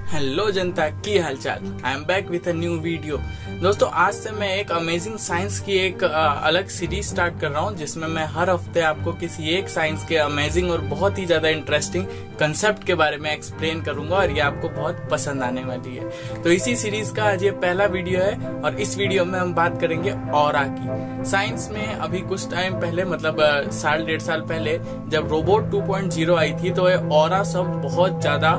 Hello जनता की हालचाल। I am back with a new video. दोस्तों, आज से मैं एक अमेजिंग साइंस की एक अलग सीरीज स्टार्ट कर रहा हूं, जिसमें मैं हर हफ्ते आपको किसी एक साइंस के अमेजिंग और बहुत ही ज्यादा इंटरेस्टिंग कंसेप्ट के बारे में एक्सप्लेन करूंगा और ये आपको बहुत पसंद आने वाली है। तो इसी सीरीज का आज ये पहला वीडियो है और इस वीडियो में हम बात करेंगे ऑरा की। साइंस में अभी कुछ टाइम पहले, मतलब साल डेढ़ साल पहले, जब रोबोट 2.0 आई थी तो ये ऑरा सब बहुत ज्यादा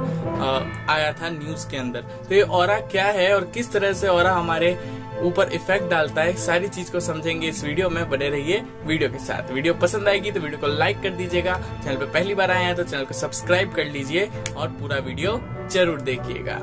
आया था न्यूज के अंदर। तो ये ऑरा क्या है और किस तरह से ऑरा हमारे ऊपर इफेक्ट डालता है, सारी चीज को समझेंगे इस वीडियो में। बने रहिए वीडियो के साथ। वीडियो पसंद आएगी तो वीडियो को लाइक कर दीजिएगा। चैनल पे पहली बार आए हैं तो चैनल को सब्सक्राइब कर लीजिए और पूरा वीडियो जरूर देखिएगा।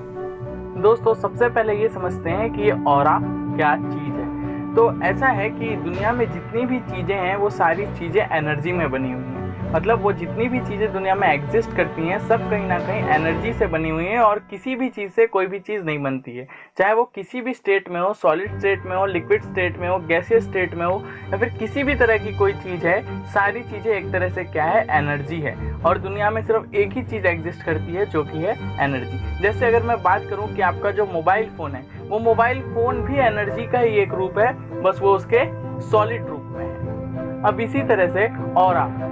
दोस्तों, सबसे पहले ये समझते हैं कि ये ऑरा क्या चीज है। तो ऐसा है कि दुनिया में जितनी भी चीजें हैं वो सारी चीजें एनर्जी में बनी हुई हैं। मतलब वो जितनी भी चीजें दुनिया में एग्जिस्ट करती हैं सब कहीं ना कहीं एनर्जी से बनी हुई हैं और किसी भी चीज से कोई भी चीज नहीं बनती है। चाहे वो किसी भी स्टेट में हो, सॉलिड स्टेट में हो, लिक्विड स्टेट में हो, गैसियस स्टेट में हो, या फिर किसी भी तरह की कोई चीज है, सारी चीजें एक तरह से क्या है, एनर्जी है। और दुनिया में सिर्फ एक ही चीज एग्जिस्ट करती है जो कि है एनर्जी। जैसे अगर मैं बात करूं कि आपका जो मोबाइल फोन है, वो मोबाइल फोन भी एनर्जी का ही एक रूप है, बस वो उसके सॉलिड रूप में है। अब इसी तरह से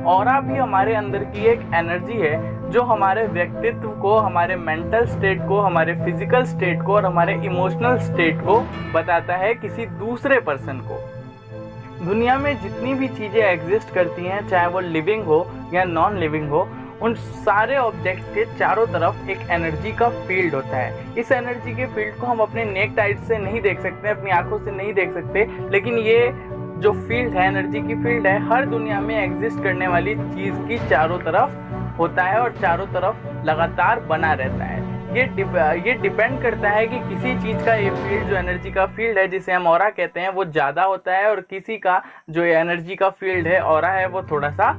ऑरा भी हमारे अंदर की एक एनर्जी है जो हमारे व्यक्तित्व को, हमारे मेंटल स्टेट को, हमारे फिजिकल स्टेट को और हमारे इमोशनल स्टेट को बताता है किसी दूसरे पर्सन को। दुनिया में जितनी भी चीजें एग्जिस्ट करती हैं, चाहे वो लिविंग हो या नॉन लिविंग हो, उन सारे ऑब्जेक्ट्स के चारों तरफ एक एनर्जी का फील्ड होता है। इस एनर्जी के फील्ड को हम अपने नेक्ड आइज से नहीं देख सकते, अपनी आंखों से नहीं देख सकते, लेकिन ये जो फील्ड है, एनर्जी की फील्ड है, हर दुनिया में एग्जिस्ट करने वाली चीज की चारों तरफ होता है और चारों तरफ लगातार बना रहता है। ये डिपेंड करता है कि किसी चीज का ये फील्ड, जो एनर्जी का फील्ड है जिसे हम ऑरा कहते हैं, वो ज्यादा होता है और किसी का जो एनर्जी का फील्ड है, ऑरा है, वो थोड़ा सा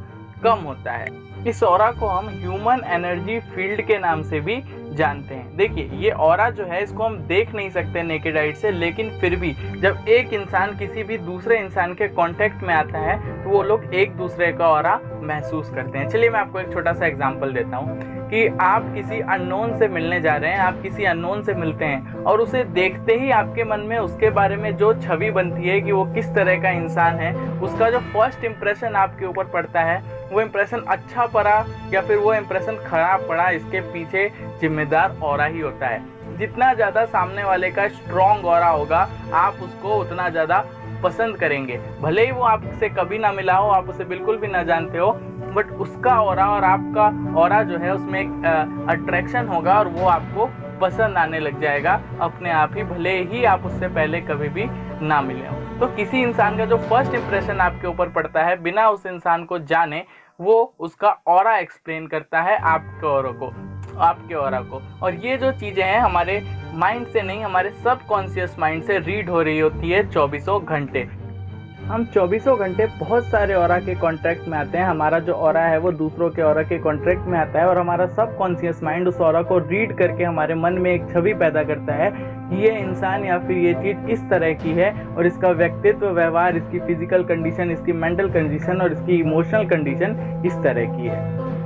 कम होता है। इस ऑरा को हम ह्यूमन एनर्जी फील्ड के नाम से भी जानते हैं। देखिए, ये ऑरा जो है, इसको हम देख नहीं सकते नेकेड आइज से, लेकिन फिर भी जब एक इंसान किसी भी दूसरे इंसान के कांटेक्ट में आता है तो वो लोग एक दूसरे का ऑरा महसूस करते हैं। चलिए मैं आपको एक छोटा सा एग्जांपल देता हूँ कि आप किसी अननोन से मिलने जा रहे हैं, आप किसी अननोन से मिलते हैं और उसे देखते ही आपके मन में उसके बारे में जो छवि बनती है कि वो किस तरह का इंसान है, उसका जो फर्स्ट इंप्रेशन आपके ऊपर पड़ता है, वो इंप्रेशन अच्छा पड़ा या फिर वो इंप्रेशन खराब पड़ा, इसके पीछे जिम्मेदार ऑरा ही होता है। जितना ज्यादा सामने वाले का स्ट्रॉन्ग ऑरा होगा, आप उसको उतना ज्यादा पसंद करेंगे। भले ही वो आपसे कभी ना मिला हो, आप उसे बिल्कुल भी ना जानते हो, बट उसका ऑरा और आपका ऑरा जो है, उसमें एक अट्रैक्शन होगा और वो आपको पसंद आने लग जाएगा अपने आप ही, भले ही आप उससे पहले कभी भी ना मिले हो। तो किसी इंसान का जो फर्स्ट इंप्रेशन आपके ऊपर पड़ता है, बिना उस इंसान को जाने, वो उसका ऑरा एक्सप्लेन करता है आपके ऑरा को। और ये जो चीजें हैं हमारे माइंड से नहीं, हमारे सबकॉन्शियस माइंड से रीड हो रही होती है 24 घंटे। हम 24 घंटे बहुत सारे ऑरा के कॉन्ट्रैक्ट में आते हैं। हमारा जो ऑरा है वो दूसरों के ऑरा के कॉन्ट्रैक्ट में आता है और हमारा सबकॉन्शियस माइंड उस ऑरा को रीड करके हमारे मन में एक छवि पैदा करता है कि ये इंसान या फिर ये चीज इस तरह की है और इसका व्यक्तित्व, व्यवहार, इसकी फिजिकल कंडीशन, इसकी मेंटल कंडीशन और इसकी इमोशनल कंडीशन इस तरह की है।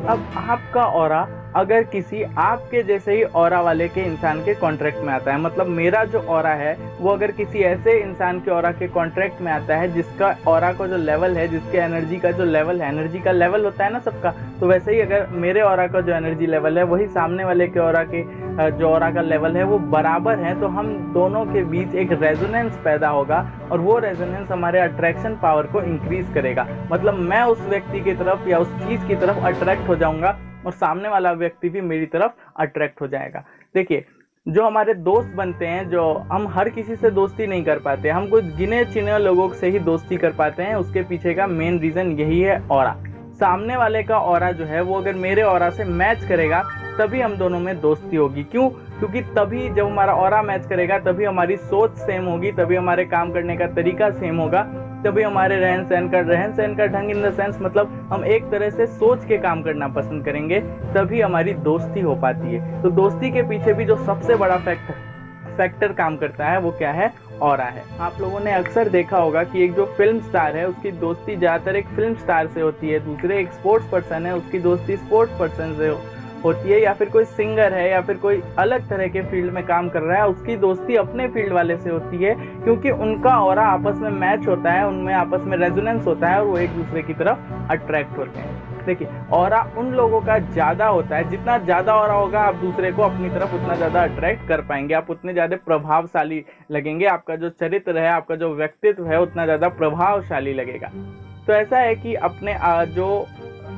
अब आपका ऑरा अगर किसी आपके जैसे ही ऑरा वाले के इंसान के कॉन्ट्रैक्ट में आता है, मतलब मेरा जो ऑरा है वो अगर किसी ऐसे इंसान के ऑरा के कॉन्ट्रैक्ट में आता है जिसका ऑरा का जो लेवल है, जिसके एनर्जी का जो लेवल है, एनर्जी का लेवल होता है ना सबका, तो वैसे ही अगर मेरे ऑरा का जो एनर्जी लेवल है वही सामने वाले के ऑरा के जो ऑरा का लेवल है वो बराबर है, तो हम दोनों के बीच एक रेजोनेंस पैदा होगा और वो रेजोनेंस हमारे अट्रैक्शन पावर को इंक्रीज करेगा। मतलब मैं उस व्यक्ति की तरफ या उस चीज की तरफ अट्रैक्ट हो जाऊंगा और सामने वाला व्यक्ति भी मेरी तरफ अट्रैक्ट हो जाएगा। देखिए, जो हमारे दोस्त बनते हैं, जो हम हर किसी से दोस्ती नहीं कर पाते, हम कुछ गिने चुने लोगों से ही दोस्ती कर पाते हैं, उसके पीछे का मेन रीजन यही है ऑरा। सामने वाले का ऑरा जो है वो अगर मेरे ऑरा से मैच करेगा तभी हम दोनों में दोस्ती होगी। क्यों? क्योंकि तभी जब हमारा ऑरा मैच करेगा तभी हमारी सोच सेम होगी, तभी हमारे काम करने का तरीका सेम होगा, तभी हमारे रहन सहन का ढंग, इन द सेंस मतलब हम एक तरह से सोच के काम करना पसंद करेंगे, तभी हमारी दोस्ती हो पाती है। तो दोस्ती के पीछे भी जो सबसे बड़ा फैक्टर काम करता है वो क्या है? ऑरा है। आप लोगों ने अक्सर देखा होगा कि एक जो फिल्म स्टार है उसकी दोस्ती ज्यादातर एक फिल्म स्टार से होती है, दूसरे एक स्पोर्ट्स पर्सन है उसकी दोस्ती स्पोर्ट्स पर्सन से होती है, या फिर कोई सिंगर है या फिर कोई अलग तरह के फील्ड में काम कर रहा है, उसकी दोस्ती अपने फील्ड वाले से होती है, क्योंकि उनका ऑरा आपस में मैच होता है, उनमें आपस में रेजोनेंस होता है और वो एक दूसरे की तरफ अट्रैक्ट होते हैं। देखिए, ऑरा उन लोगों का ज़्यादा होता है, जितना ज़्यादा ऑरा होगा आप दूसरे को अपनी तरफ उतना ज़्यादा अट्रैक्ट कर पाएंगे, आप उतने ज़्यादा प्रभावशाली लगेंगे, आपका जो चरित्र है, आपका जो व्यक्तित्व है उतना ज़्यादा प्रभावशाली लगेगा। तो ऐसा है कि अपने जो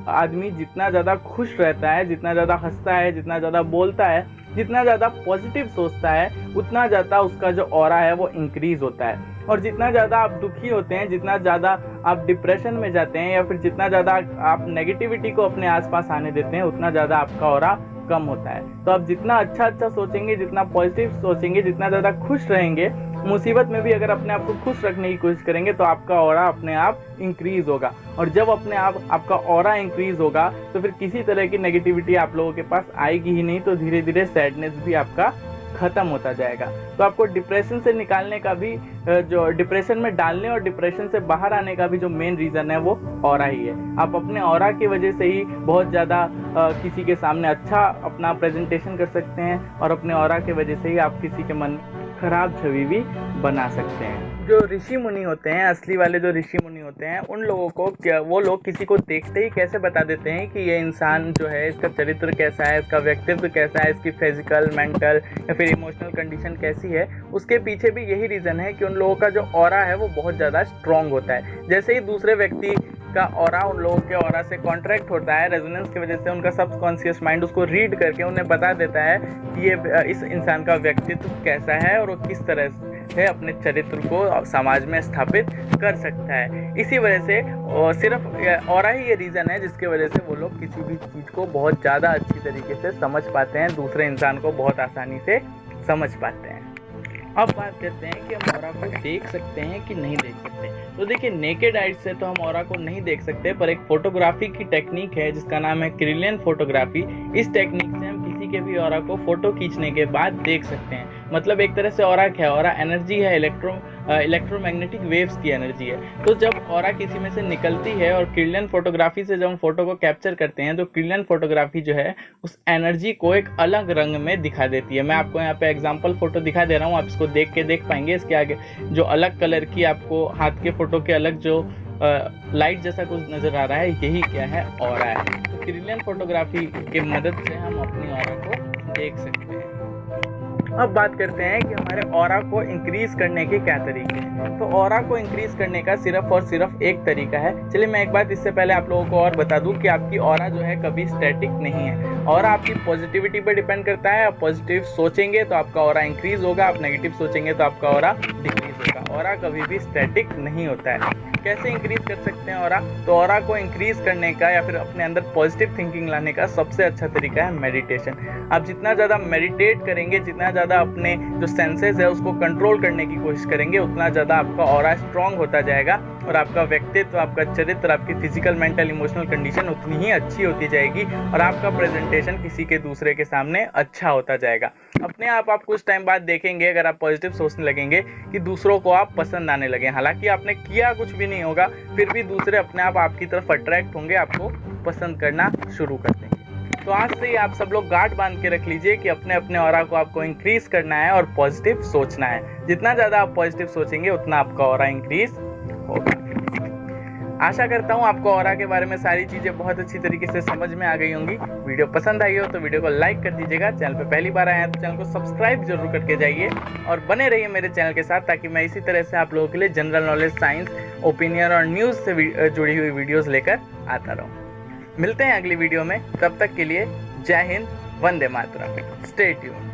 आदमी जितना ज़्यादा खुश रहता है, जितना ज़्यादा हंसता है, जितना ज़्यादा बोलता है, जितना ज़्यादा पॉजिटिव सोचता है, उतना ज़्यादा उसका जो ऑरा है वो इंक्रीज होता है। और जितना ज़्यादा आप दुखी होते हैं, जितना ज़्यादा आप डिप्रेशन में जाते हैं, या फिर जितना ज़्यादा आप नेगेटिविटी को अपने आसपास आने देते हैं, उतना ज़्यादा आपका ऑरा कम होता है। तो आप जितना अच्छा सोचेंगे, जितना पॉजिटिव सोचेंगे, जितना ज़्यादा खुश रहेंगे, मुसीबत में भी अगर अपने आप को खुश रखने की कोशिश करेंगे, तो आपका ऑरा अपने आप इंक्रीज होगा। और जब अपने आप आपका ऑरा इंक्रीज होगा तो फिर किसी तरह की नेगेटिविटी आप लोगों के पास आएगी ही नहीं, तो धीरे धीरे सैडनेस भी आपका खत्म होता जाएगा। तो आपको डिप्रेशन से निकालने का भी, जो डिप्रेशन में डालने और डिप्रेशन से बाहर आने का भी जो मेन रीज़न है वो ऑरा ही है। आप अपने ऑरा की वजह से ही बहुत ज़्यादा किसी के सामने अच्छा अपना प्रेजेंटेशन कर सकते हैं, और अपने ऑरा की वजह से ही आप किसी के मन में खराब छवि भी बना सकते हैं। जो ऋषि मुनि होते हैं, असली वाले जो ऋषि मुनि होते हैं, उन लोगों को वो लोग किसी को देखते ही कैसे बता देते हैं कि ये इंसान जो है, इसका चरित्र कैसा है, इसका व्यक्तित्व कैसा है, इसकी फिजिकल, मेंटल या फिर इमोशनल कंडीशन कैसी है। उसके पीछे भी यही रीज़न है कि उन लोगों का जो ऑरा है वो बहुत ज़्यादा स्ट्रॉन्ग होता है। जैसे ही दूसरे व्यक्ति का ऑरा उन लोगों के ऑरा से कॉन्ट्रैक्ट होता है, रेजोनेंस की वजह से उनका सबकॉन्शियस माइंड उसको रीड करके उन्हें बता देता है कि ये इस इंसान का व्यक्तित्व कैसा है और वो किस तरह से अपने चरित्र को समाज में स्थापित कर सकता है। इसी वजह से सिर्फ ऑरा ही ये रीज़न है जिसके वजह से वो लोग किसी भी चीज़ को बहुत ज़्यादा अच्छी तरीके से समझ पाते हैं, दूसरे इंसान को बहुत आसानी से समझ पाते हैं। अब बात करते हैं कि हम ऑरा को देख सकते हैं कि नहीं देख सकते। तो देखिए, नेकेड आइज से तो हम ऑरा को नहीं देख सकते, पर एक फोटोग्राफी की टेक्निक है जिसका नाम है क्रिलियन फोटोग्राफी। इस टेक्निक से हम किसी के भी ऑरा को फोटो खींचने के बाद देख सकते हैं। मतलब एक तरह से ऑरा क्या है? ऑरा एनर्जी है, इलेक्ट्रोमैग्नेटिक वेव्स की एनर्जी है। तो जब ऑरा किसी में से निकलती है और क्रिलियन फोटोग्राफी से जब हम फोटो को कैप्चर करते हैं, तो क्रिलियन फोटोग्राफी जो है उस एनर्जी को एक अलग रंग में दिखा देती है। मैं आपको यहाँ पे एग्जांपल फोटो दिखा दे रहा हूँ, आप इसको देख के देख पाएंगे। इसके आगे जो अलग कलर की आपको हाथ के फोटो के अलग जो लाइट जैसा कुछ नजर आ रहा है, यही क्या है? ऑरा है। तो क्रिलियन फोटोग्राफी की मदद से हम अपनी ऑरा को देख सकते हैं। अब बात करते हैं कि हमारे ऑरा को इंक्रीज करने के क्या तरीके हैं। तो ऑरा को इंक्रीज करने का सिर्फ और सिर्फ एक तरीका है। चलिए मैं एक बात इससे पहले आप लोगों को और बता दूं कि आपकी ऑरा जो है कभी स्टैटिक नहीं है। ऑरा आपकी पॉजिटिविटी पर डिपेंड करता है। आप पॉजिटिव सोचेंगे तो आपका ऑरा इंक्रीज होगा, आप नेगेटिव सोचेंगे तो आपका ऑरा डिक्रीज होगा। ऑरा कभी भी स्टैटिक नहीं होता है। कैसे इंक्रीज कर सकते हैं ऑरा? तो ऑरा को इंक्रीज करने का या फिर अपने अंदर पॉजिटिव थिंकिंग लाने का सबसे अच्छा तरीका है मेडिटेशन। आप जितना ज़्यादा मेडिटेट करेंगे, जितना ज़्यादा अपने जो सेंसेस है उसको कंट्रोल करने की कोशिश करेंगे, उतना ज़्यादा आपका ऑरा स्ट्रांग होता जाएगा और आपका व्यक्तित्व, आपका चरित्र, आपकी फिजिकल, मेंटल, इमोशनल कंडीशन उतनी ही अच्छी होती जाएगी और आपका प्रेजेंटेशन किसी के दूसरे के सामने अच्छा होता जाएगा। अपने आप कुछ टाइम बाद देखेंगे, अगर आप पॉजिटिव सोचने लगेंगे, कि दूसरों को आप पसंद आने लगे। हालांकि आपने किया कुछ भी नहीं होगा, फिर भी दूसरे अपने आप आपकी तरफ अट्रैक्ट होंगे, आपको पसंद करना शुरू कर देंगे। तो आज से ही आप सब लोग गांठ बांध के रख लीजिए कि अपने अपने ऑरा को आपको इंक्रीज करना है और पॉजिटिव सोचना है। जितना ज़्यादा आप पॉजिटिव सोचेंगे उतना आपका ऑरा इंक्रीज होगा। आशा करता हूँ आपको ऑरा के बारे में सारी चीज़ें बहुत अच्छी तरीके से समझ में आ गई होंगी। वीडियो पसंद आई हो तो वीडियो को लाइक कर दीजिएगा। चैनल पे पहली बार आए हैं तो चैनल को सब्सक्राइब जरूर करके जाइए और बने रहिए मेरे चैनल के साथ, ताकि मैं इसी तरह से आप लोगों के लिए जनरल नॉलेज, साइंस, ओपिनियन और न्यूज़ से जुड़ी हुई वीडियोज़ लेकर आता रहूँ। मिलते हैं अगली वीडियो में, तब तक के लिए जय हिंद, वंदे मातरम, स्टे ट्यून्ड।